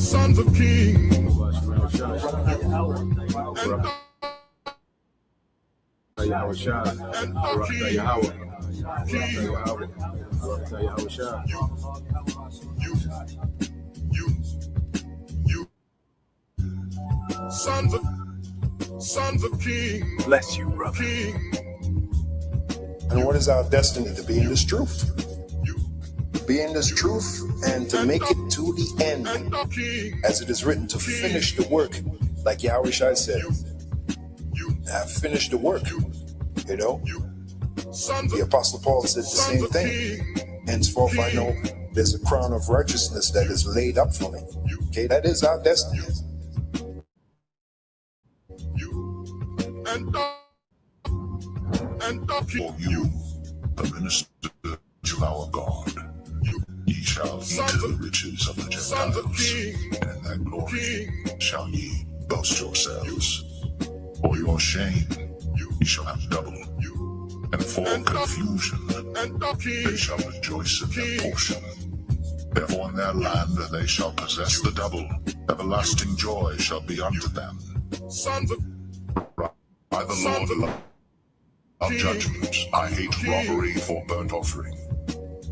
Sons of kings. Sons of kings. Bless you, brother. King. And what is our destiny? To be in this truth. Be in this truth and to make it to the end. As it is written, to finish the work. Like Yahweh Shai said. Have finished the work. You know? The Apostle Paul said the same thing. Henceforth I know there's a crown of righteousness that is laid up for me. Okay, that is our destiny. For you, the ministers of our God, ye shall eat the riches of the Gentiles, and in their glory shall ye boast yourselves. For your shame ye shall have double, and for confusion they shall rejoice in their portion. Therefore in their land they shall possess the double, everlasting joy shall be unto them. By the Lord of judgment, I hate robbery for burnt offering,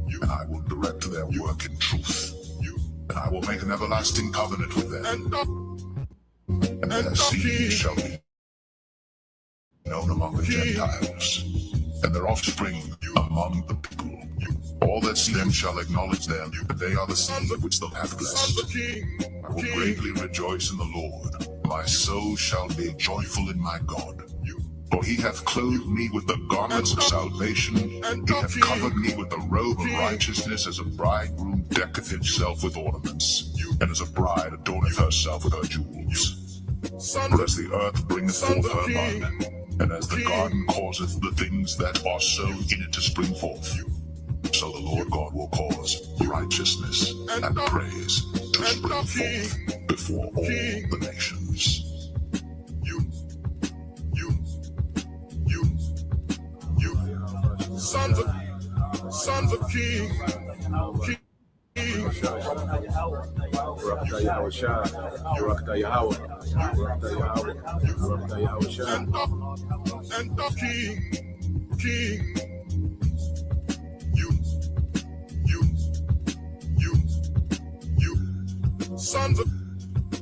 and I will direct their work in truth, and I will make an everlasting covenant with them, and their seed shall be known among the Gentiles, and their offspring among the people. All that see them shall acknowledge them, that they are the seed which the Lord hath blessed. I will greatly rejoice in the Lord. My soul shall be joyful in my God. For he hath clothed me with the garments of salvation, he hath covered me with the robe of righteousness, as a bridegroom decketh himself with ornaments, and as a bride adorneth herself with her jewels. For as the earth bringeth forth her bud, and as the garden causeth the things that are sown in it to spring forth, so the Lord God will cause righteousness and praise to spring forth before all the nations. Sons of kings. And the king.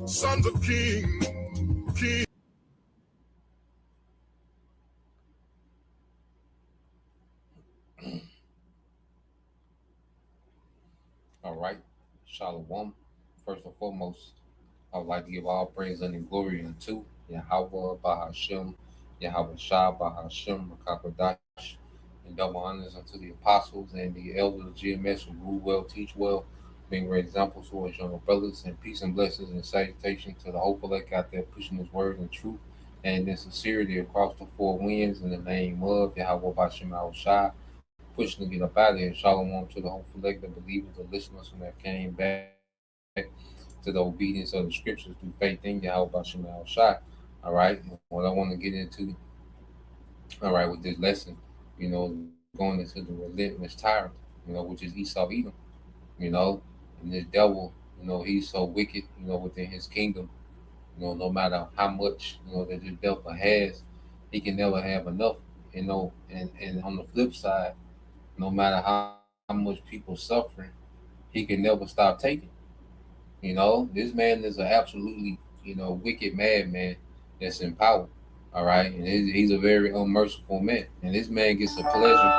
Sons of king. All right, Shalom. First and foremost, I would like to give all praise and glory unto Yahweh Bahashem, Yahweh Shah Bahashem, Makakodash, and double honors unto the apostles and the elders of GMS who rule well, teach well, being great examples to us younger brothers, and peace and blessings and salutation to the hopeful elect out there pushing his word and truth and in sincerity across the four winds in the name of Yahweh Bahashem Yahweh Shah. Pushing to get up out of here. Shalom to the hopeful elect, the believers, the listeners who have came back to the obedience of the scriptures through faith in Yahweh Bashem Al Shai. All right. What I want to get into, all right, with this lesson, going into the relentless tyrant, which is Esau Edom, and this devil, he's so wicked, within his kingdom, no matter how much, that the devil has, he can never have enough, and on the flip side, no matter how much people suffering, he can never stop taking. This man is an absolutely, wicked madman that's in power. All right. And he's a very unmerciful man. And this man gets a pleasure,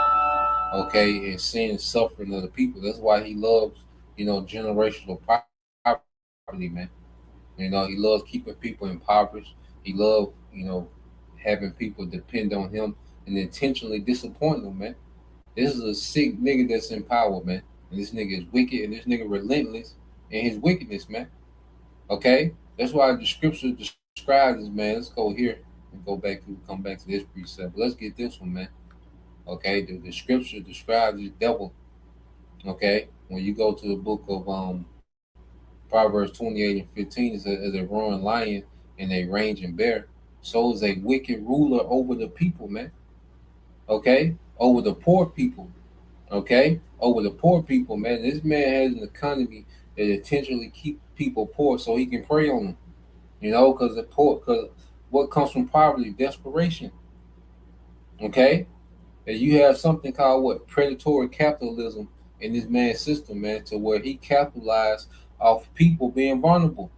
okay, in seeing suffering of the people. That's why he loves, generational property, man. He loves keeping people impoverished. He loves, having people depend on him and intentionally disappoint them, man. This is a sick nigga that's in power, man. And this nigga is wicked, and this nigga relentless in his wickedness, man. Okay? That's why the scripture describes this, man. Let's go here and come back to this precept. But let's get this one, man. Okay? The scripture describes this devil. Okay? When you go to the book of Proverbs 28 and 15, it says, as a roaring lion and a raging bear, so is a wicked ruler over the people, man. Okay? Over the poor people, okay? Over the poor people, man. This man has an economy that intentionally keep people poor so he can prey on them. Because the poor, because what comes from poverty? Desperation. Okay, and you have something called what predatory capitalism in this man's system, man, to where he capitalized off people being vulnerable.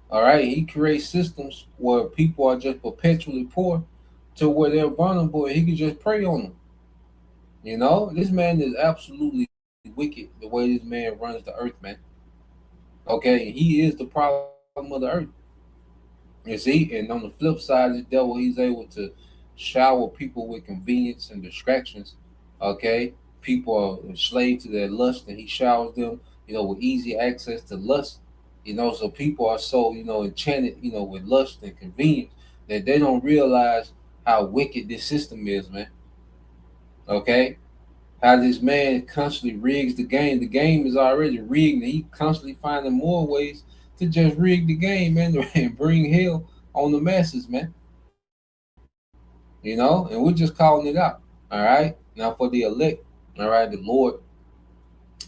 All right, he creates systems where people are just perpetually poor, to where they're vulnerable, and he can just prey on them. This man is absolutely wicked. The way this man runs the earth, man. Okay, he is the problem of the earth. You see, and on the flip side, the devil, he's able to shower people with convenience and distractions. Okay, people are enslaved to their lust, and he showers them, with easy access to lust. So people are so, enchanted, with lust and convenience that they don't realize how wicked this system is, man. Okay, how this man constantly rigs the game. The game is already rigged, and he constantly finding more ways to just rig the game, man, and bring hell on the masses, man. And we're just calling it out. All right. Now for the elect, all right, the Lord,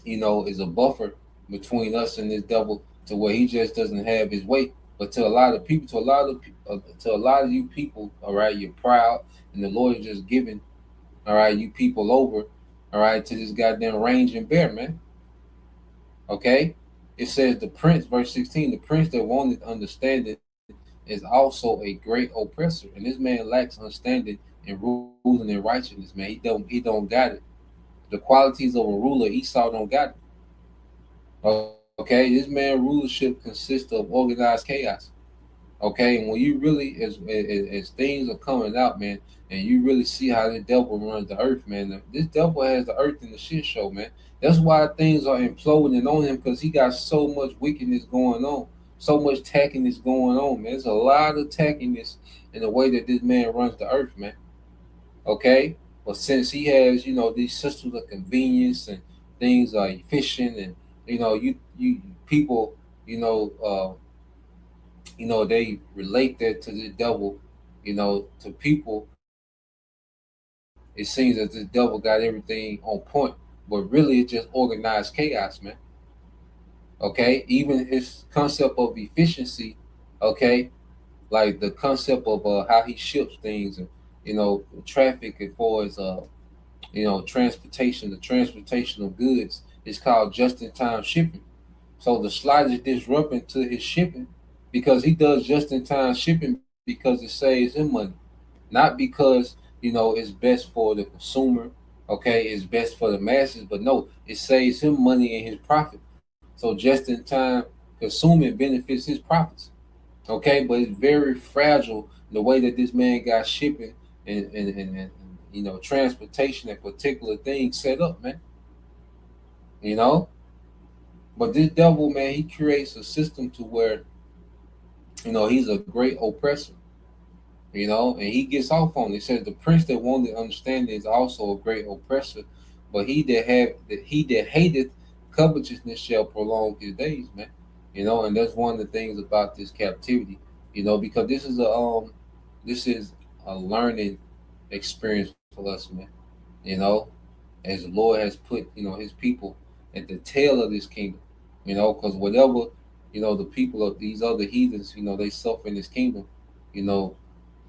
is a buffer between us and this devil to where he just doesn't have his way. But to a lot of people, to a lot of you people, all right, you're proud, and the Lord is just giving, all right, you people over, all right, to this goddamn raging bear, man. Okay? It says the prince, verse 16, the prince that wanted understanding is also a great oppressor. And this man lacks understanding and ruling and righteousness, man. He don't got it. The qualities of a ruler, Esau don't got it. Okay, this man rulership consists of organized chaos. Okay, and when you really, as things are coming out, man, and you really see how the devil runs the earth, man. This devil has the earth in the shit show, man. That's why things are imploding on him, because he got so much wickedness going on, so much tackiness going on, man. There's a lot of tackiness in the way that this man runs the earth, man. Okay, but since he has, these systems of convenience and things are efficient, and you people, you know, uh, they relate that to the devil, to people. It seems that this devil got everything on point, but really it's just organized chaos, man. Okay, even his concept of efficiency, okay, like the concept of how he ships things, and traffic as far as transportation, the transportation of goods is called just-in-time shipping. So the slightest disruption to his shipping, because he does just-in-time shipping because it saves him money, not because it's best for the consumer. Okay, it's best for the masses, but no, it saves him money in his profit. So just-in-time consuming benefits his profits. Okay, but it's very fragile the way that this man got shipping and transportation and particular things set up, man. You know, but this devil, man, he creates a system to where he's a great oppressor. And he gets off on it. It says the prince that wanted understanding is also a great oppressor, but he that hateth covetousness shall prolong his days, man. And that's one of the things about this captivity, because this is a learning experience for us, man. You know, as the Lord has put, his people at the tail of this kingdom, because whatever, the people of these other heathens, they suffer in this kingdom, you know,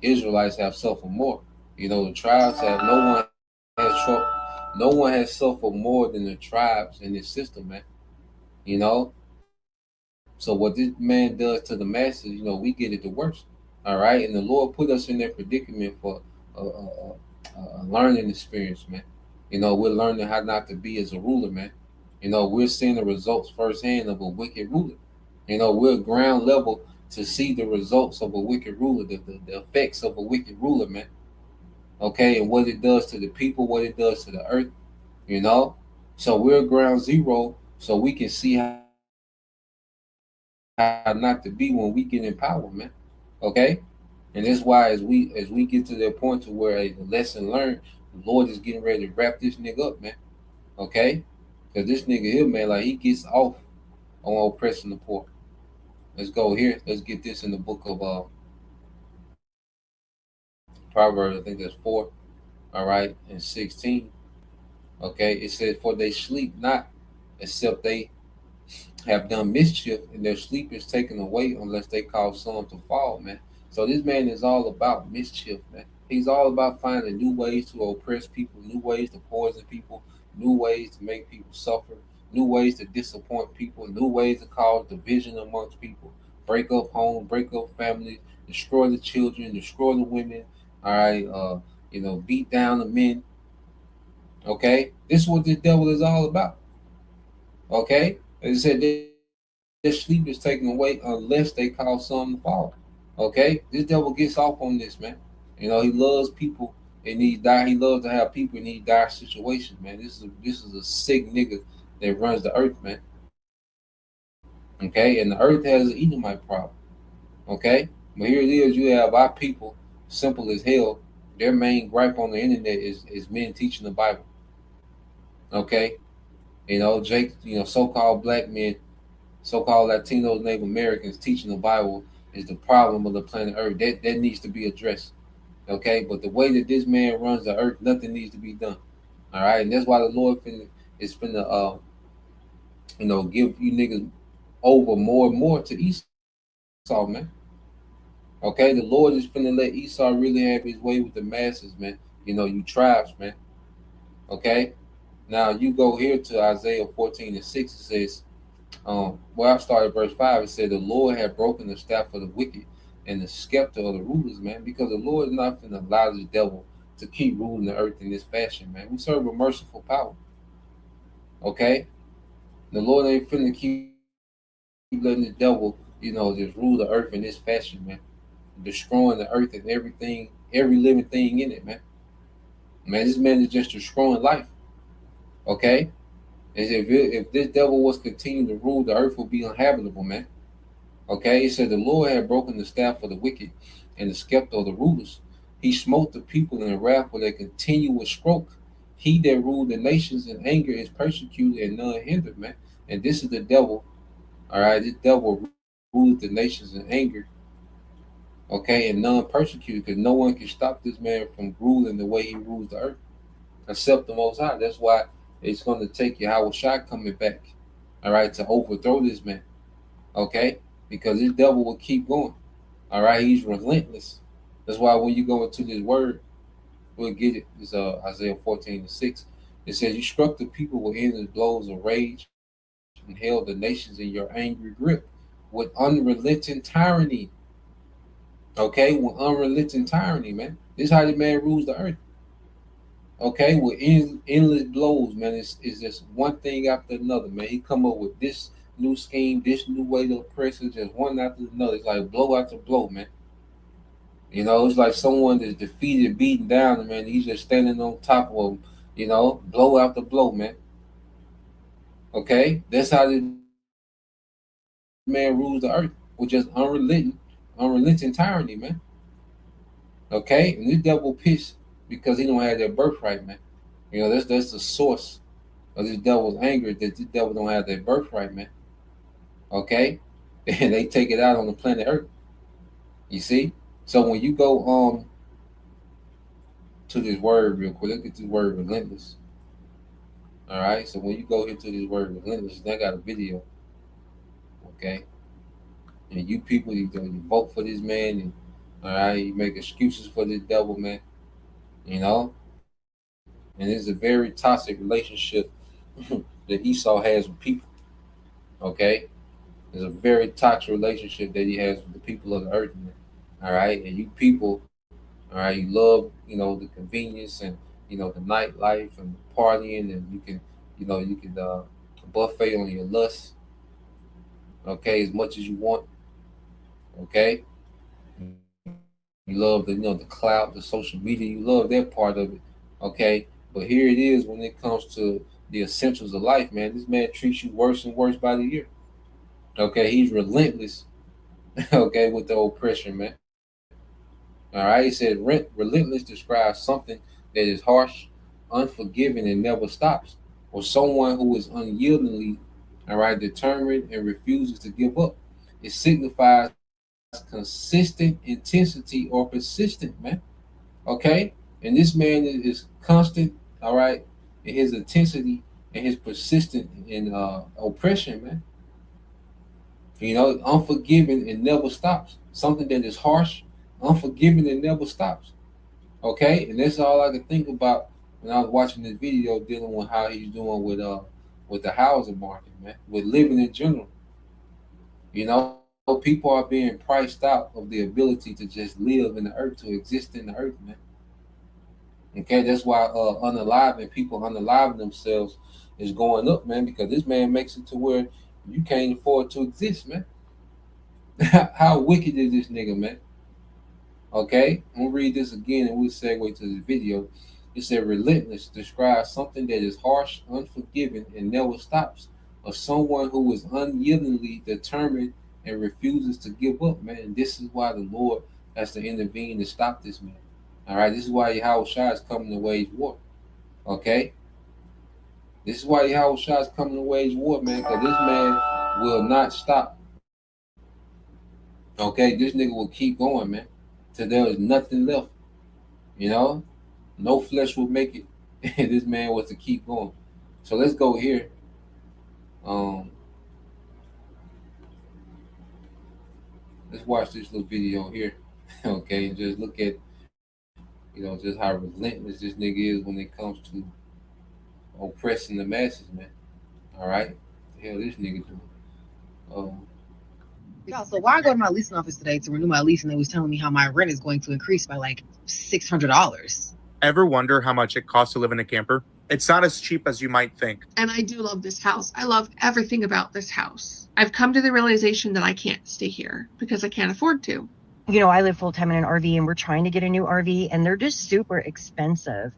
Israelites have suffered more. The tribes have no one has suffered more than the tribes in this system, man. You know, so what this man does to the masses, we get it the worst. All right, and the Lord put us in that predicament for a learning experience, man. We're learning how not to be as a ruler, man. We're seeing the results firsthand of a wicked ruler. We're ground level to see the results of a wicked ruler, the effects of a wicked ruler, man. Okay, and what it does to the people, what it does to the earth, you know. So we're ground zero, so we can see how not to be when we get in power, man. Okay, and that's why as we get to that point to where the lesson learned, the Lord is getting ready to wrap this nigga up, man. Okay, because this nigga here, man, like he gets off on oppressing the poor. Let's go here. Let's get this in the book of Proverbs. I think that's 4. All right, and 16. Okay, it says, "For they sleep not, except they have done mischief, and their sleep is taken away unless they cause some to fall, man. So this man is all about mischief, man. He's all about finding new ways to oppress people, new ways to poison people, new ways to make people suffer, new ways to disappoint people, new ways to cause division amongst people, break up homes, break up families, destroy the children, destroy the women. All right, beat down the men. Okay, this is what the devil is all about. Okay, as I said, their sleep is taken away unless they cause some to fall. Okay, this devil gets off on this, man. He loves people in these dire. He loves to have people in these dire situations, man. This is a sick nigga that runs the earth, man. Okay, and the earth has an Edomite problem. Okay, but here it is. You have our people, simple as hell. Their main gripe on the internet is men teaching the Bible. Okay, Jake, so-called black men, so-called Latinos, Native Americans teaching the Bible is the problem of the planet Earth. That needs to be addressed. Okay, but the way that this man runs the earth, nothing needs to be done. All right, and that's why the Lord is finna give you niggas over more and more to Esau, man. Okay, the Lord is finna let Esau really have his way with the masses, man. You tribes, man. Okay, now you go here to Isaiah 14:6. It says, I started verse 5. It said, the Lord had broken the staff of the wicked and the scepter of the rulers, man, because the Lord is not going to allow the devil to keep ruling the earth in this fashion, man. We serve a merciful power, okay? The Lord ain't finna keep letting the devil, just rule the earth in this fashion, man. Destroying the earth and everything, every living thing in it, man. Man, this man is just destroying life, okay? As if this devil was continuing to rule, the earth would be uninhabitable, man. Okay, it said the Lord had broken the staff of the wicked and the scepter of the rulers. He smote the people in a wrath with a continuous stroke. He that ruled the nations in anger is persecuted and none hindered, man. And this is the devil. All right, this devil ruled the nations in anger. Okay, and none persecuted because no one can stop this man from ruling the way he rules the earth, except the Most High. That's why it's going to take Yahweh Shai coming back. All right, to overthrow this man. Okay, because this devil will keep going. All right, he's relentless. That's why when you go into this word, we'll get it. It's Isaiah 14:6. It says, you struck the people with endless blows of rage and held the nations in your angry grip with unrelenting tyranny. Okay, with unrelenting tyranny, man. This is how the man rules the earth. Okay, with endless blows, man. It's just one thing after another, man. He come up with this new scheme, this new way to oppress us, just one after another. It's like blow after blow, man. It's like someone that's defeated, beaten down, man. He's just standing on top of them, blow after blow, man. Okay, that's how this man rules the earth with just unrelenting tyranny, man. Okay, and this devil pissed because he don't have that birthright, man. That's the source of this devil's anger that this devil don't have that birthright, man. Okay, and they take it out on the planet Earth. You see, so when you go to this word real quick, look at this word relentless. All right, so when you go into this word relentless, they got a video. Okay, and you people, you vote for this man, and all right, you make excuses for this devil, man. And it's a very toxic relationship that Esau has with people. Okay, it's a very toxic relationship that he has with the people of the earth, man. All right, and you people, all right, you love the convenience and the nightlife and the partying, and you can buffet on your lust, okay, as much as you want, okay. You love the clout, the social media, you love that part of it, okay. But here it is when it comes to the essentials of life, man. This man treats you worse and worse by the year. Okay, he's relentless. Okay, with the oppression, man. All right, he said relentless describes something that is harsh, unforgiving, and never stops, or someone who is unyieldingly, all right, determined and refuses to give up. It signifies consistent intensity or persistent, man. Okay, and this man is constant, all right, in his intensity and his persistent in oppression, man. Unforgiving, it never stops. Something that is harsh, unforgiving, it never stops. Okay, and that's all I could think about when I was watching this video dealing with how he's doing with the housing market, man, with living in general. People are being priced out of the ability to just live in the earth, to exist in the earth, man. Okay, that's why unaliving people, unaliving themselves is going up, man, because this man makes it to where you can't afford to exist, man. How wicked is this nigga, man? Okay, I'm gonna read this again and we'll segue to the video. It said, relentless describes something that is harsh, unforgiving, and never stops, or someone who is unyieldingly determined and refuses to give up, man. And this is why the Lord has to intervene to stop this man. All right, this is why Yahweh Shai is coming to wage war. Okay, this is why Yahweh Shai is coming to wage war, man, because this man will not stop. Okay, this nigga will keep going, man, till there is nothing left. No flesh will make it. This man was to keep going. So let's go here. Let's watch this little video here. Okay, and just look at just how relentless this nigga is when it comes to oppressing the masses, man. All right, the hell this nigga doing? Y'all, so why I go to my leasing office today to renew my lease, and they was telling me how my rent is going to increase by like $600. Ever wonder how much it costs to live in a camper? It's not as cheap as you might think. And I do love this house. I love everything about this house. I've come to the realization that I can't stay here because I can't afford to. I live full-time in an RV, and we're trying to get a new RV, and they're just super expensive.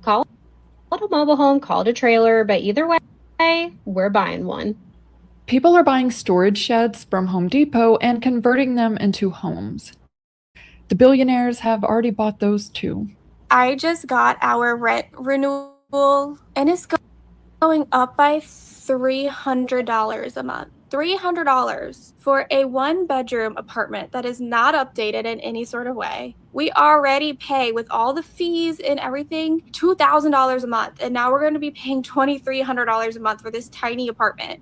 Call it a mobile home, call it a trailer, but either way, we're buying one. People are buying storage sheds from Home Depot and converting them into homes. The billionaires have already bought those too. I just got our rent renewal, and it's going up by $300 a month. $300 for a one-bedroom apartment that is not updated in any sort of way. We already pay, with all the fees and everything, $2,000 a month, and now we're going to be paying $2,300 a month for this tiny apartment.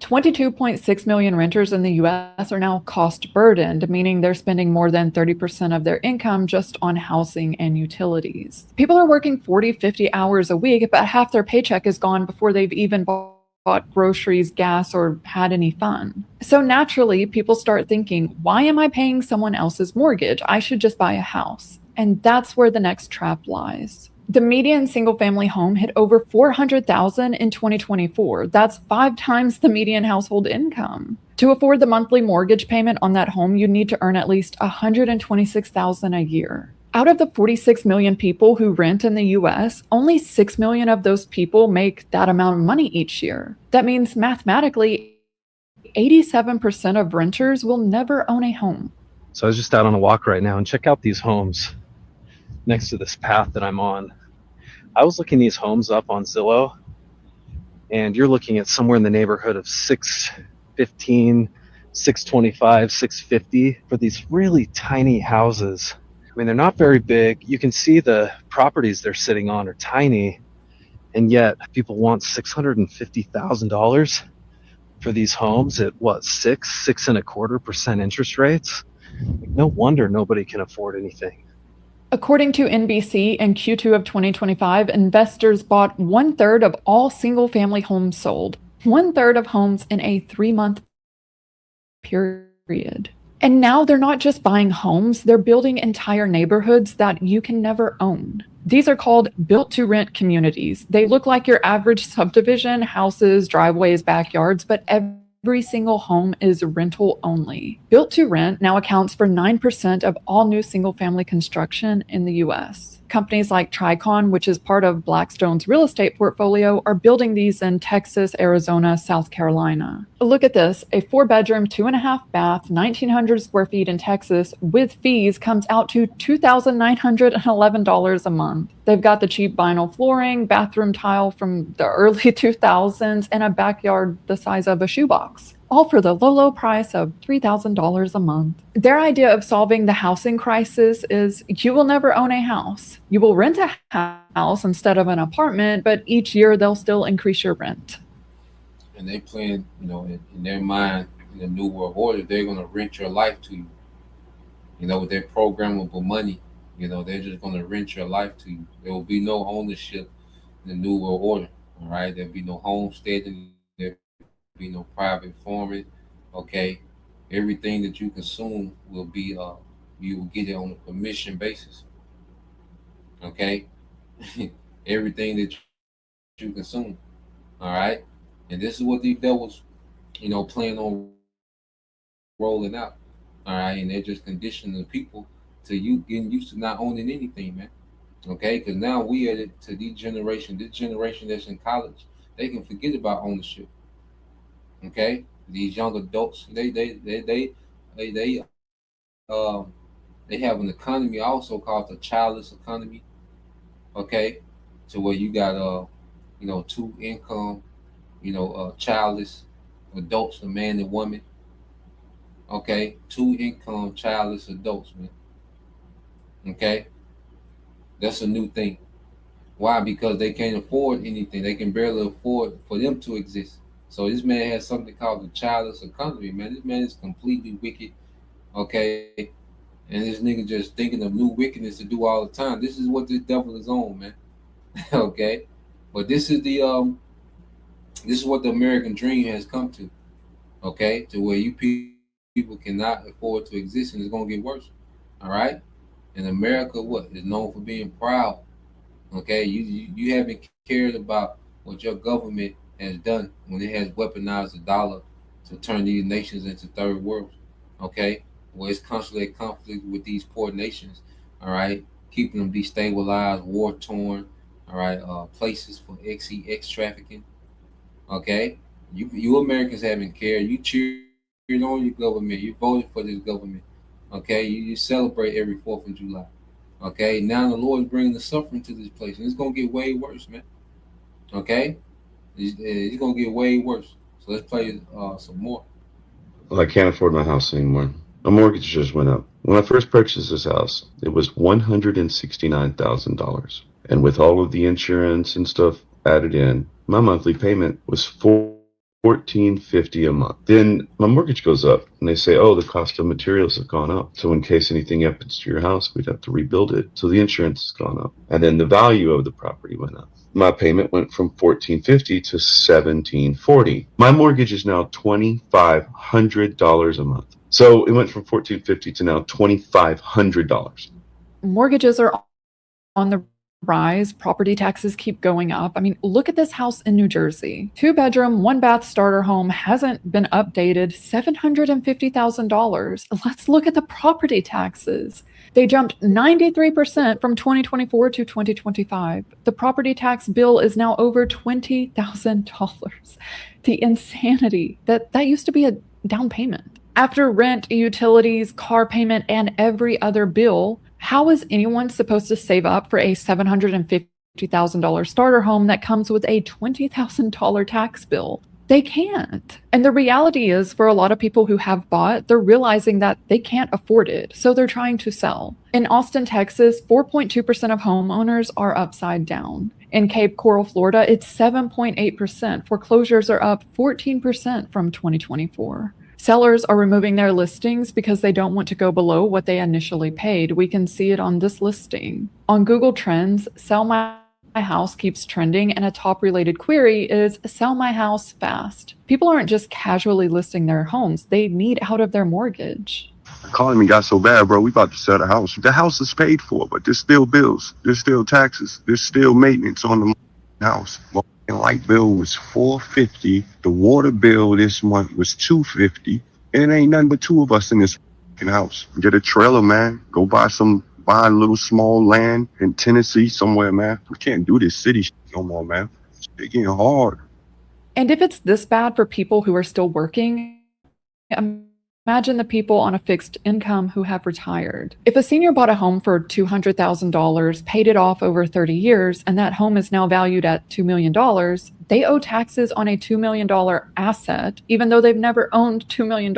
22.6 million renters in the U.S. are now cost burdened, meaning they're spending more than 30% of their income just on housing and utilities. People are working 40, 50 hours a week, but half their paycheck is gone before they've even bought groceries, gas, or had any fun. So naturally, people start thinking, why am I paying someone else's mortgage? I should just buy a house. And that's where the next trap lies. The median single-family home hit over $400,000 in 2024. That's 5 times the median household income. To afford the monthly mortgage payment on that home, you need to earn at least $126,000 a year. Out of the 46 million people who rent in the US, only 6 million of those people make that amount of money each year. That means mathematically, 87% of renters will never own a home. So I was just out on a walk right now, and check out these homes next to this path that I'm on. I was looking these homes up on Zillow, and you're looking at somewhere in the neighborhood of $615, $625, $650 for these really tiny houses. I mean, they're not very big. You can see the properties they're sitting on are tiny, and yet people want $650,000 for these homes at what, 6.25% interest rates? No wonder nobody can afford anything. According to NBC, in Q2 of 2025, investors bought 1/3 of all single-family homes sold. 1/3 of homes in a 3-month period. And now they're not just buying homes, they're building entire neighborhoods that you can never own. These are called built-to-rent communities. They look like your average subdivision, houses, driveways, backyards, but every single home is rental only. Built to rent now accounts for 9% of all new single-family construction in the US. Companies like Tricon, which is part of Blackstone's real estate portfolio, are building these in Texas, Arizona, South Carolina. Look at this, a 4-bedroom, 2.5-bath, 1,900 square feet in Texas with fees comes out to $2,911 a month. They've got the cheap vinyl flooring, bathroom tile from the early 2000s, and a backyard the size of a shoebox. All for the low price of $3,000 a month. Their idea of solving the housing crisis is you will never own a house. You will rent a house instead of an apartment, but each year they'll still increase your rent. And they plan, in their mind, in the New World Order, they're going to rent your life to you. With their programmable money, they're just going to rent your life to you. There will be no ownership in the New World Order. All right, there'll be no homesteading, there'll be no private farming. Okay, everything that you consume will be you will get it on a permission basis. Okay, everything that you consume. All right, and this is what these devils, plan on rolling out. All right, and they're just conditioning the people to you getting used to not owning anything, man. Okay, because now we are to this generation that's in college, they can forget about ownership. Okay, these young adults, um they have an economy also called the childless economy. Okay, to where you got two income, childless adults, a man and woman. Okay, two income childless adults, man. Okay, that's a new thing. Why? Because they can't afford anything. They can barely afford for them to exist. So this man has something called the childless economy, man. This man is completely wicked. Okay, and this nigga just thinking of new wickedness to do all the time. This is what this devil is on, man. Okay, but this is what the American dream has come to. Okay, to where you people cannot afford to exist, and it's gonna get worse. All right, and America, what is known for being proud. Okay, you haven't cared about what your government has done when it has weaponized the dollar to turn these nations into third worlds. Okay, where it's constantly in conflict with these poor nations. All right, keeping them destabilized, war torn. All right, places for XEX trafficking. Okay, you Americans haven't cared. You cheered on your government. You voted for this government. Okay, you celebrate every 4th of July. Okay, now the Lord is bringing the suffering to this place, and it's gonna get way worse, man. Okay, it's gonna get way worse. So let's play some more. Well, I can't afford my house anymore. My mortgage just went up. When I first purchased this house, it was $169,000. And with all of the insurance and stuff added in, my monthly payment was $14.50 a month. Then my mortgage goes up and they say, oh, the cost of materials have gone up. So in case anything happens to your house, we'd have to rebuild it. So the insurance has gone up. And then the value of the property went up. My payment went from $14.50 to $17.40. My mortgage is now $2,500 a month. So it went from $14.50 to now $2,500. Mortgages are on the rise. Property taxes keep going up. I mean, look at this house in New Jersey. 2-bedroom, 1-bath starter home hasn't been updated. $750,000. Let's look at the property taxes. They jumped 93% from 2024 to 2025. The property tax bill is now over $20,000. The insanity that used to be a down payment. After rent, utilities, car payment, and every other bill, how is anyone supposed to save up for a $750,000 starter home that comes with a $20,000 tax bill? They can't. And the reality is, for a lot of people who have bought, they're realizing that they can't afford it, so they're trying to sell. In Austin, Texas, 4.2% of homeowners are upside down. In Cape Coral, Florida, it's 7.8%. Foreclosures are up 14% from 2024. Sellers are removing their listings because they don't want to go below what they initially paid. We can see it on this listing. On Google Trends, sell my house keeps trending, and a top related query is sell my house fast. People aren't just casually listing their homes, they need out of their mortgage. The economy got so bad, bro, we about to sell the house. The house is paid for, but there's still bills, there's still taxes, there's still maintenance on the house. And light bill was $450. The water bill this month was $250. And it ain't nothing but two of us in this house. Get a trailer, man. Go buy a little small land in Tennessee somewhere, man. We can't do this city no more, man. It's getting hard. And if it's this bad for people who are still working, imagine the people on a fixed income who have retired. If a senior bought a home for $200,000, paid it off over 30 years, and that home is now valued at $2 million, they owe taxes on a $2 million asset, even though they've never owned $2 million.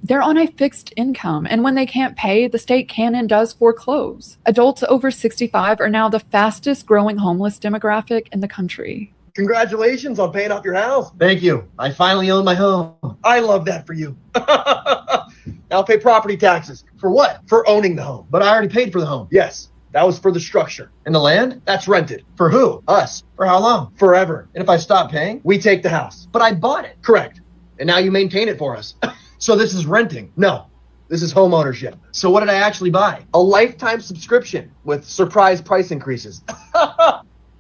They're on a fixed income, and when they can't pay, the state can and does foreclose. Adults over 65 are now the fastest growing homeless demographic in the country. Congratulations on paying off your house. Thank you. I finally own my home. I love that for you. I'll pay property taxes. For what? For owning the home. But I already paid for the home. Yes. That was for the structure. And the land? That's rented. For who? Us. For how long? Forever. And if I stop paying, we take the house. But I bought it. Correct. And now you maintain it for us. So this is renting. No. This is home ownership. So what did I actually buy? A lifetime subscription with surprise price increases.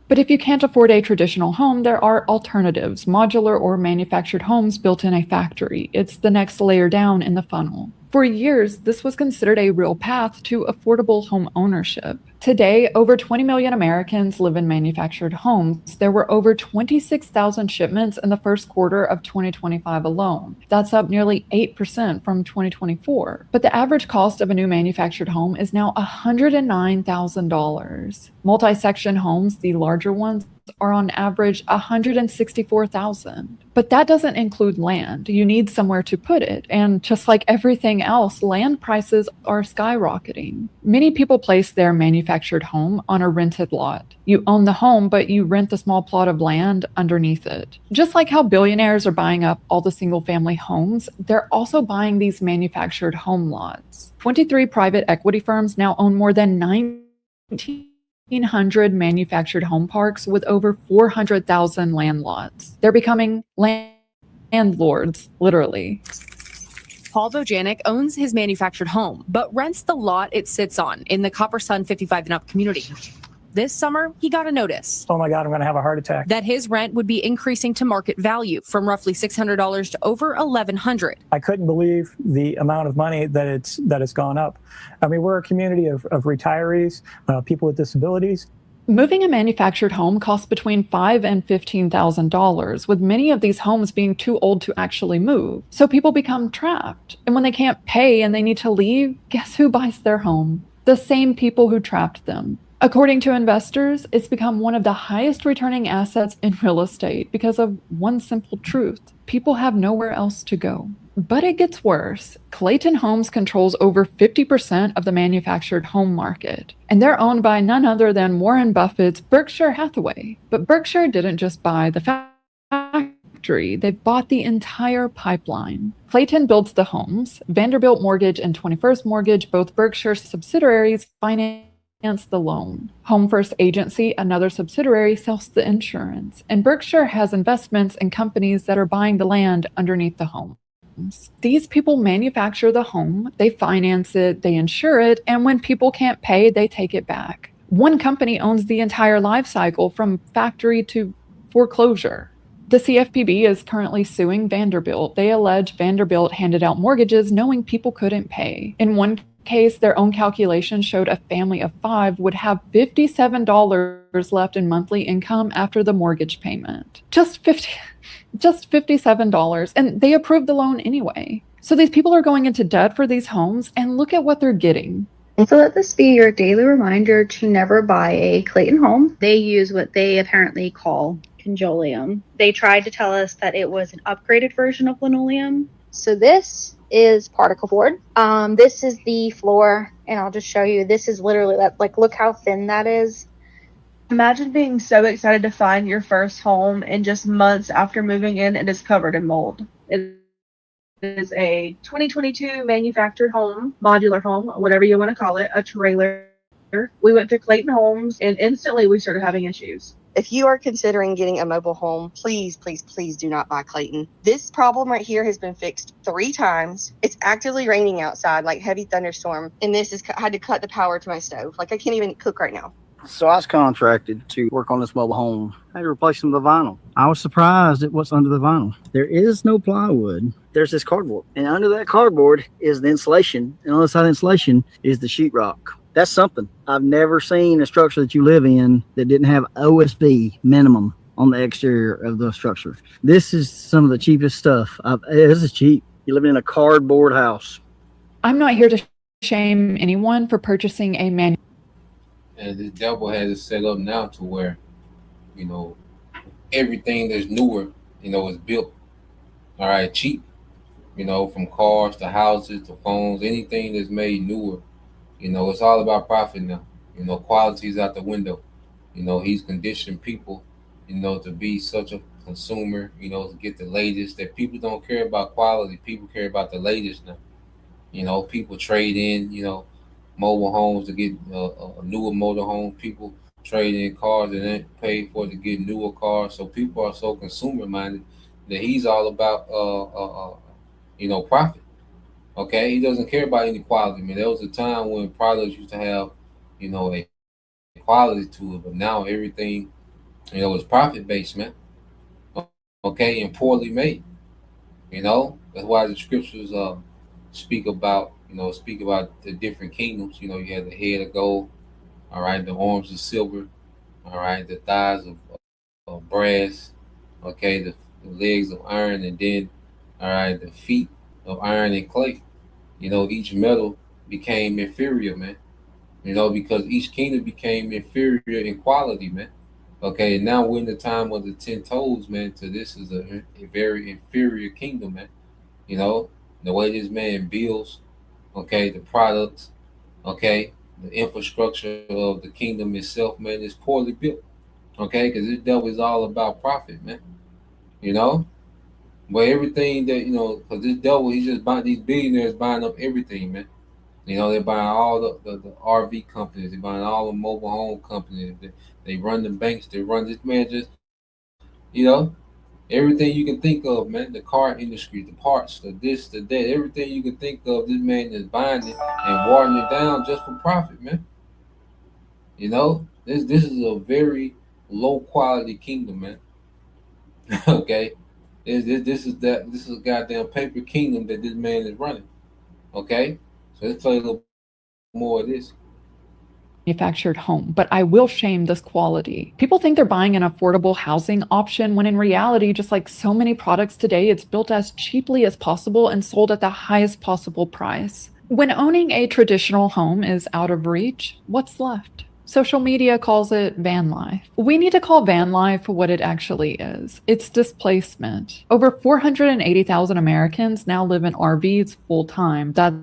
But if you can't afford a traditional home, there are alternatives, modular or manufactured homes built in a factory. It's the next layer down in the funnel. For years, this was considered a real path to affordable home ownership. Today, over 20 million Americans live in manufactured homes. There were over 26,000 shipments in the first quarter of 2025 alone. That's up nearly 8% from 2024. But the average cost of a new manufactured home is now $109,000. Multi-section homes, the larger ones, are on average $164,000. But that doesn't include land. You need somewhere to put it. And just like everything else, land prices are skyrocketing. Many people place their manufactured home on a rented lot. You own the home, but you rent the small plot of land underneath it. Just like how billionaires are buying up all the single-family homes, they're also buying these manufactured home lots. 23 private equity firms now own more than 1,900 manufactured home parks with over 400,000 land lots. They're becoming landlords, literally. Paul Bojanic owns his manufactured home, but rents the lot it sits on in the Copper Sun 55 and up community. This summer, he got a notice. Oh my God, I'm going to have a heart attack. That his rent would be increasing to market value from roughly $600 to over $1,100. I couldn't believe the amount of money that it's gone up. I mean, we're a community of retirees, people with disabilities. Moving a manufactured home costs between $5,000 and $15,000, with many of these homes being too old to actually move. So people become trapped. And when they can't pay and they need to leave, guess who buys their home? The same people who trapped them. According to investors, it's become one of the highest returning assets in real estate because of one simple truth. People have nowhere else to go. But it gets worse. Clayton Homes controls over 50% of the manufactured home market, and they're owned by none other than Warren Buffett's Berkshire Hathaway. But Berkshire didn't just buy the factory, they've bought the entire pipeline. Clayton builds the homes. Vanderbilt Mortgage and 21st Mortgage, both Berkshire subsidiaries, finance the loan. Home First Agency, another subsidiary, sells the insurance. And Berkshire has investments in companies that are buying the land underneath the home. These people manufacture the home, they finance it, they insure it, and when people can't pay, they take it back. One company owns the entire life cycle from factory to foreclosure. The CFPB is currently suing Vanderbilt. They allege Vanderbilt handed out mortgages knowing people couldn't pay. In one case, their own calculation showed a family of 5 would have $57 left in monthly income after the mortgage payment. Just $57, and they approved the loan anyway. So these people are going into debt for these homes, and look at what they're getting. And so let this be your daily reminder to never buy a Clayton home. They use what they apparently call conjoleum. They tried to tell us that it was an upgraded version of linoleum. So this is particle board. This is the floor, and I'll just show you. This is literally that. Like, look how thin that is. Imagine being so excited to find your first home, and just months after moving in, it is covered in mold. It is a 2022 manufactured home, modular home, whatever you want to call it, a trailer. We went through Clayton Homes, and instantly we started having issues. If you are considering getting a mobile home, please, please, please do not buy Clayton. This problem right here has been fixed 3 times. It's actively raining outside, like heavy thunderstorm, and this is I had to cut the power to my stove. Like, I can't even cook right now. So I was contracted to work on this mobile home. I had to replace some of the vinyl. I was surprised at what's under the vinyl. There is no plywood. There's this cardboard. And under that cardboard is the insulation. And on the side of the insulation is the sheetrock. That's something. I've never seen a structure that you live in that didn't have OSB minimum on the exterior of the structure. This is some of the cheapest stuff. This is cheap. You're living in a cardboard house. I'm not here to shame anyone for purchasing a manual. And the devil has it set up now to where, everything that's newer, is built, all right, cheap, from cars to houses to phones, anything that's made newer, it's all about profit now. Quality's out the window. He's conditioned people to be such a consumer, to get the latest, that people don't care about quality. People care about the latest now. People trade in, mobile homes to get a newer motor home. People trade in cars and then pay for it to get newer cars. So people are so consumer minded that he's all about, profit. Okay, he doesn't care about any quality, man. There was a time when products used to have, a quality to it, but now everything, is profit based, man. Okay, and poorly made. That's why the scriptures speak about the different kingdoms. You have the head of gold, all right, the arms of silver, all right, the thighs of brass, okay, the legs of iron, and then, all right, the feet of iron and clay. Each metal became inferior, man. Because each kingdom became inferior in quality, man. Okay, and now we're in the time of the 10 toes, man. So this is a very inferior kingdom, man. You know, the way this man builds, okay, the products, okay, the infrastructure of the kingdom itself, man, is poorly built, okay, because this devil is all about profit, man. You know, but everything that because this devil, he's just buying these billionaires buying up everything, man. They're buying all the RV companies, they're buying all the mobile home companies, they run the banks, they run this man just, you know, everything you can think of, man. The car industry, the parts, the this, the that, everything you can think of, this man is buying it and watering it down just for profit, man. This is a very low quality kingdom, man. Okay, this is a goddamn paper kingdom that this man is running. Okay, so let's play a little more of this. Manufactured home, but I will shame this quality. People think they're buying an affordable housing option when in reality, just like so many products today, it's built as cheaply as possible and sold at the highest possible price. When owning a traditional home is out of reach, what's left? Social media calls it van life. We need to call van life what it actually is. It's displacement. Over 480,000 Americans now live in RVs full time. That's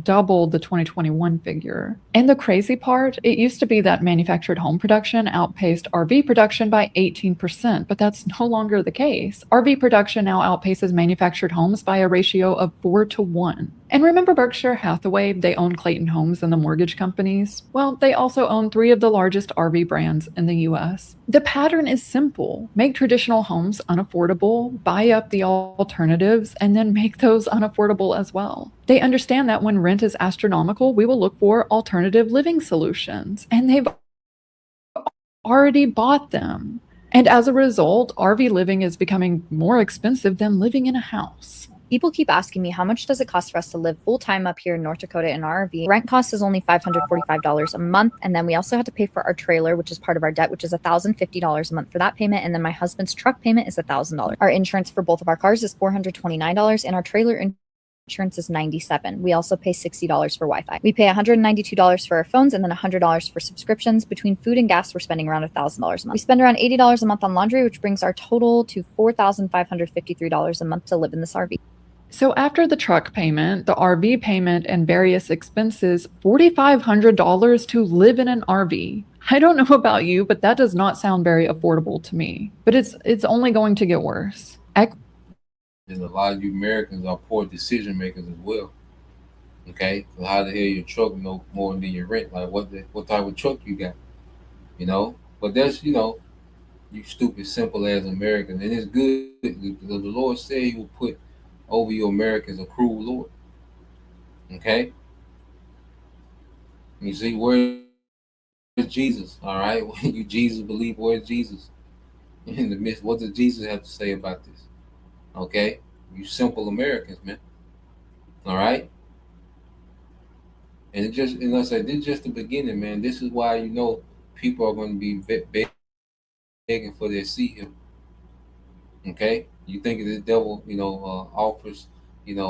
double the 2021 figure. And the crazy part, it used to be that manufactured home production outpaced RV production by 18%, but that's no longer the case. RV production now outpaces manufactured homes by a ratio of 4-1. And remember Berkshire Hathaway, they own Clayton Homes and the mortgage companies? Well, they also own 3 of the largest RV brands in the US. The pattern is simple. Make traditional homes unaffordable, buy up the alternatives, and then make those unaffordable as well. They understand that when rent is astronomical, we will look for alternative living solutions, and they've already bought them. And as a result, RV living is becoming more expensive than living in a house. People keep asking me how much does it cost for us to live full time up here in North Dakota in our RV. Rent cost is only $545 a month, and then we also have to pay for our trailer, which is part of our debt, which is $1,050 a month for that payment, and then my husband's truck payment is $1,000. Our insurance for both of our cars is $429, and our trailer insurance is $97. We also pay $60 for Wi-Fi. We pay $192 for our phones and then $100 for subscriptions. Between food and gas, we're spending around $1,000 a month. We spend around $80 a month on laundry, which brings our total to $4,553 a month to live in this RV. So after the truck payment, the RV payment, and various expenses, $4,500 to live in an RV. I don't know about you, but that does not sound very affordable to me. But it's only going to get worse. And a lot of you Americans are poor decision makers as well. Okay, so how the hell your truck no more than your rent? Like what type of truck you got? But that's you stupid simple as Americans, and it's good. The Lord said He will put over you Americans a cruel Lord. Okay, you see where's Jesus? All right, when you Jesus believe, where's Jesus in the midst? What does Jesus have to say about this? Okay, you simple Americans, man. All right. And I said, this is just the beginning, man. This is why people are going to be begging for their seat here. Okay, you think the devil, offers,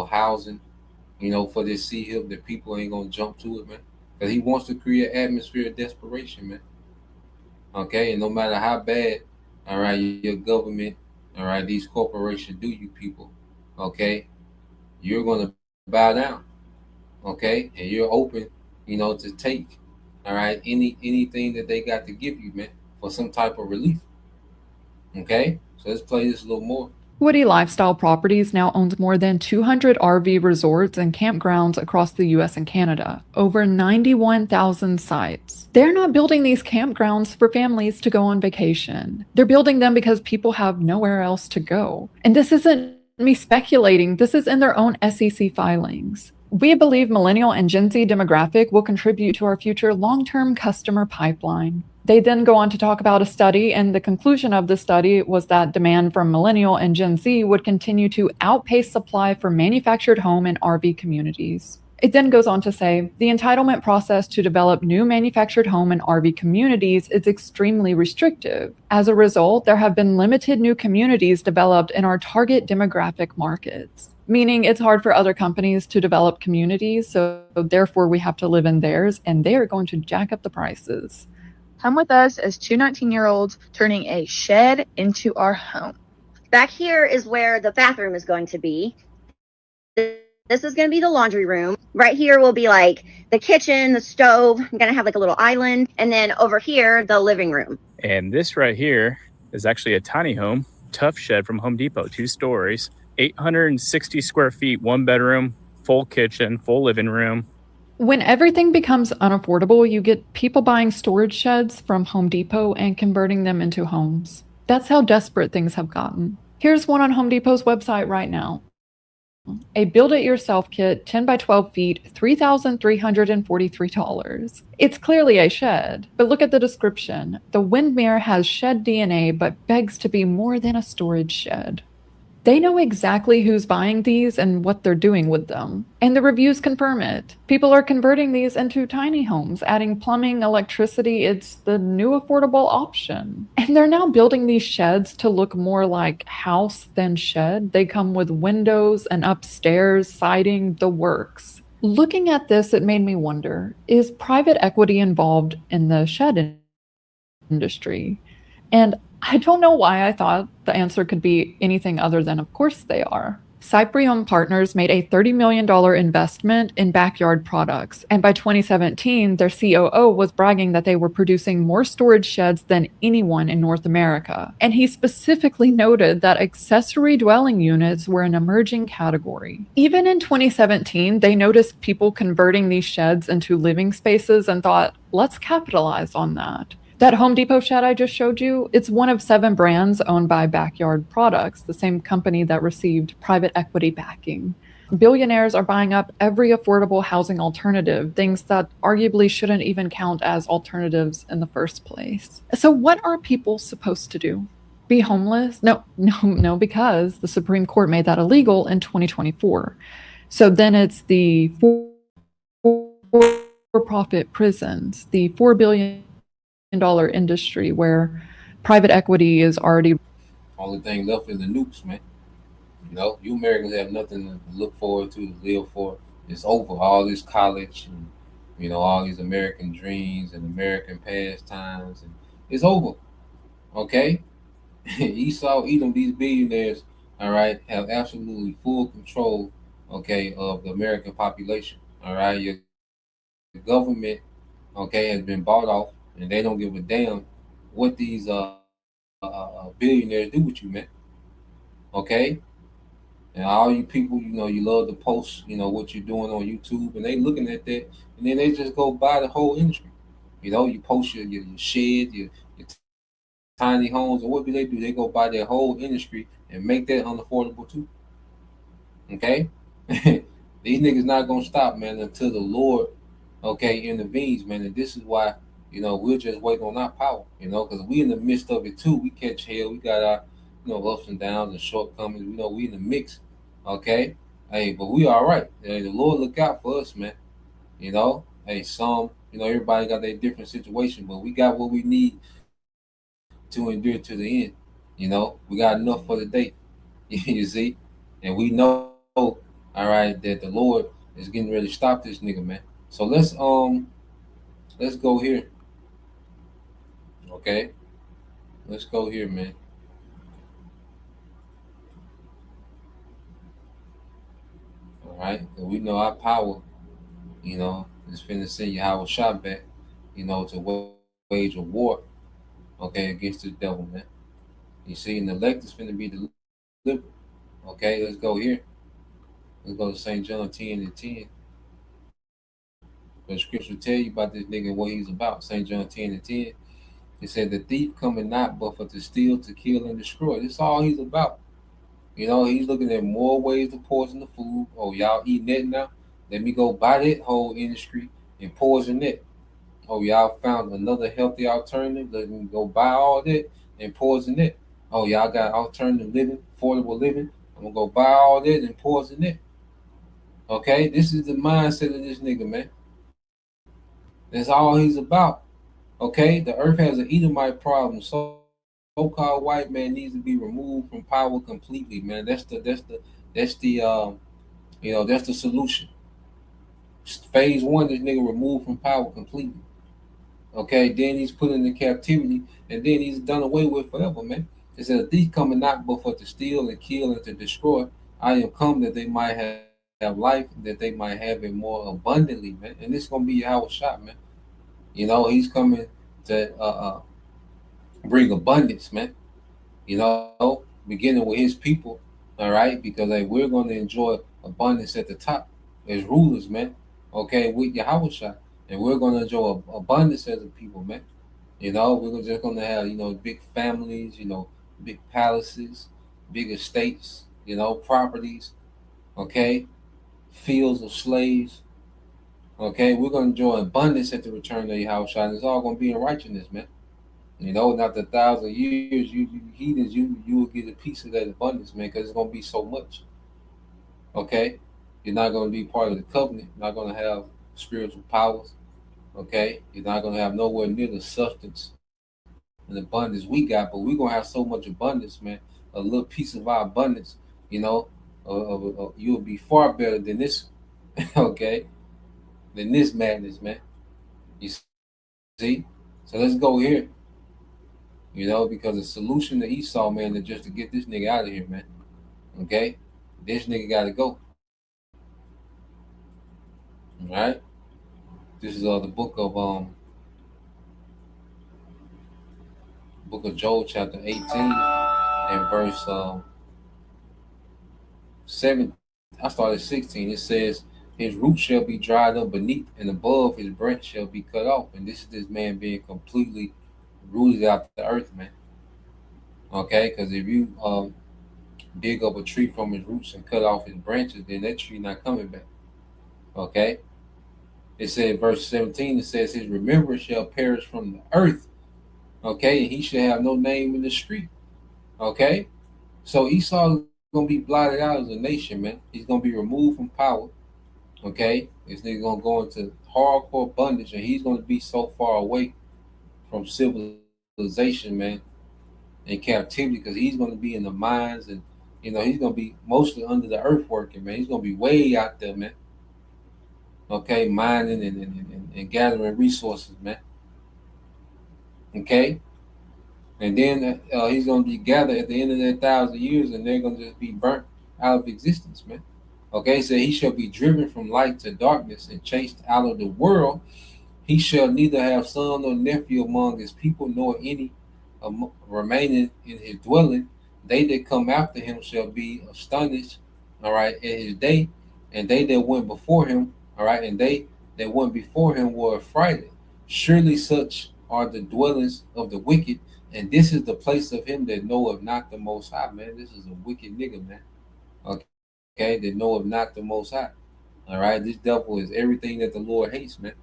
housing, for this seat here, that people ain't gonna jump to it, man, because he wants to create an atmosphere of desperation, man. Okay, and no matter how bad, all right, your government, all right, these corporations do you people, okay, you're gonna bow down. Okay, and you're open, to take, all right, anything that they got to give you, man, for some type of relief. Okay, so let's play this a little more. Woody Lifestyle Properties now owns more than 200 RV resorts and campgrounds across the US and Canada, over 91,000 sites. They're not building these campgrounds for families to go on vacation. They're building them because people have nowhere else to go. And this isn't me speculating, this is in their own SEC filings. We believe millennial and Gen Z demographic will contribute to our future long-term customer pipeline. They then go on to talk about a study, and the conclusion of the study was that demand from millennial and Gen Z would continue to outpace supply for manufactured home and RV communities. It then goes on to say, the entitlement process to develop new manufactured home and RV communities is extremely restrictive. As a result, there have been limited new communities developed in our target demographic markets. Meaning it's hard for other companies to develop communities, so therefore we have to live in theirs, and they are going to jack up the prices. Come with us as two 19-year-olds turning a shed into our home. Back here is where the bathroom is going to be. This is going to be the laundry room. Right here will be like the kitchen, the stove. I'm going to have like a little island. And then over here, the living room. And this right here is actually a tiny home, tough shed from Home Depot, 2 stories, 860 square feet, 1 bedroom, full kitchen, full living room. When everything becomes unaffordable, you get people buying storage sheds from Home Depot and converting them into homes. That's how desperate things have gotten. Here's one on Home Depot's website right now. A build-it-yourself kit, 10 by 12 feet, $3,343. It's clearly a shed, but look at the description. The Windmere has shed DNA, but begs to be more than a storage shed. They know exactly who's buying these and what they're doing with them. And the reviews confirm it. People are converting these into tiny homes, adding plumbing, electricity. It's the new affordable option. And they're now building these sheds to look more like house than shed. They come with windows and upstairs, siding, the works. Looking at this, it made me wonder, is private equity involved in the shed industry? And I don't know why I thought the answer could be anything other than, of course they are. Cyprium Partners made a $30 million investment in backyard products, and by 2017, their COO was bragging that they were producing more storage sheds than anyone in North America. And he specifically noted that accessory dwelling units were an emerging category. Even in 2017, they noticed people converting these sheds into living spaces and thought, let's capitalize on that. That Home Depot shed I just showed you, it's one of 7 brands owned by Backyard Products, the same company that received private equity backing. Billionaires are buying up every affordable housing alternative, things that arguably shouldn't even count as alternatives in the first place. So what are people supposed to do? Be homeless? No, because the Supreme Court made that illegal in 2024. So then it's the for-profit prisons, the $4 billion industry where private equity is already. Only thing left is the nukes, man. You know, you Americans have nothing to look forward to live for. It's over. All this college and, you know, all these American dreams and American pastimes, and it's over. Okay? Esau, Edom, these billionaires, all right, have absolutely full control, okay, of the American population. All right? Your government, okay, has been bought off, and they don't give a damn what these billionaires do with you, man. Okay? And all you people, you know, you love to post, you know, what you're doing on YouTube, and they looking at that, and then they just go buy the whole industry. You know, you post your shed, your tiny homes, and what do? They go buy their whole industry and make that unaffordable too. Okay? These niggas not gonna stop, man, until the Lord, okay, intervenes, man. And this is why, you know, we're just waiting on our power, you know, because we in the midst of it too. We catch hell. We got our, you know, ups and downs and shortcomings. You know, we in the mix, okay? Hey, but we all right. Hey, the Lord look out for us, man. You know, hey, you know, everybody got their different situation, but we got what we need to endure to the end. You know, we got enough for the day. You see? And we know, all right, that the Lord is getting ready to stop this nigga, man. So let's go here. Okay? Let's go here, man. All right? And we know our power, you know, is finna send Yahweh shot back, you know, to wage a war, okay, against the devil, man. You see, and the elect is finna be delivered. Okay, let's go here. Let's go to St. John 10 and 10. The scripture tell you about this nigga and what he's about. St. John 10 and 10. It said, the thief cometh not but for to steal, to kill, and destroy. That's all he's about. He's looking at more ways to poison the food. Oh, y'all eating that now? Let me go buy that whole industry and poison it. Oh, y'all found another healthy alternative. Let me go buy all that and poison it. Oh, y'all got alternative living, affordable living. I'm gonna go buy all that and poison it. Okay, this is the mindset of this nigga, man. That's all he's about. Okay, the earth has an Edomite problem. So-called white man needs to be removed from power completely, man. That's the that's the solution. Phase one, this nigga removed from power completely. Okay, then he's put into captivity, and then he's done away with forever, man. It said, a thief coming not but for to steal and kill and to destroy. I am come that they might have life, that they might have it more abundantly, man. And this is gonna be your shot, man. He's coming to bring abundance, man. Beginning with his people, all right, because we're going to enjoy abundance at the top as rulers, man. Okay, with Yahweh shot, and we're going to enjoy abundance as a people, man. We're just going to have big families, big palaces, big estates, properties, okay, fields of slaves. Okay, we're going to enjoy abundance at the return of Yahweh shot, and it's all going to be in righteousness, man. Not the 1,000 years, you heathens, you will get a piece of that abundance, man, because it's gonna be so much. Okay, you're not gonna be part of the covenant. You're not gonna have spiritual powers. Okay, you're not gonna have nowhere near the substance and abundance we got, but we're gonna have so much abundance, man. A little piece of our abundance, you'll be far better than this. Okay, than this madness, man. You see? So let's go here. Because the solution to Esau, man, is just to get this nigga out of here, man. Okay? This nigga gotta go. Alright? This is the book of Joel, chapter 18, and verse 7. I started 16. It says, his root shall be dried up beneath, and above his branch shall be cut off. And this is this man being completely rooted out the earth, man. Okay, because if you dig up a tree from his roots and cut off his branches, then that tree not coming back. Okay. It said, verse 17, it says, his remembrance shall perish from the earth. Okay, and he shall have no name in the street. Okay. So Esau is gonna be blotted out as a nation, man. He's gonna be removed from power. Okay. This nigga gonna go into hardcore bondage, and he's gonna be so far away from civilization, man, in captivity, because he's going to be in the mines, and he's going to be mostly under the earth working, man. He's going to be way out there, man. Okay, mining and gathering resources, man. Okay, and then he's going to be gathered at the end of that 1,000 years, and they're going to just be burnt out of existence, man. Okay, so he shall be driven from light to darkness and chased out of the world. He shall neither have son nor nephew among his people, nor any remaining in his dwelling. They that come after him shall be astonished, all right, at his day, and they that went before him, all right, and they that went before him were affrighted. Surely such are the dwellings of the wicked, and this is the place of him that knoweth not the Most High, man. This is a wicked nigga, man. Okay, that knoweth not the Most High. All right, this devil is everything that the Lord hates, man.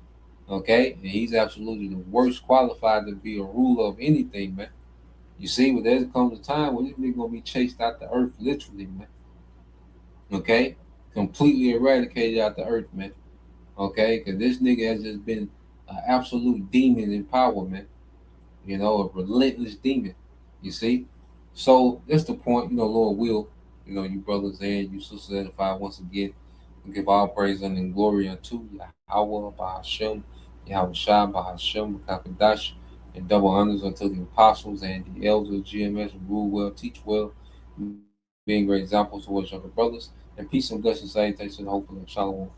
Okay, and he's absolutely the worst qualified to be a ruler of anything, man. You see, but there comes a time when this nigga gonna be chased out the earth, literally, man. Okay, completely eradicated out the earth, man. Okay, because this nigga has just been an absolute demon in power, man. A relentless demon. You see, so that's the point. Lord will, you brothers and you sisters edify once again. We give all praise and glory unto Yahweh, Bahashem, Yahweh Shah, Bahashem, Kakadash, and double honors unto the apostles and the elders of GMS who rule well, teach well, being great examples towards younger brothers. And peace and blessings, salutations, and hopefully, shalom.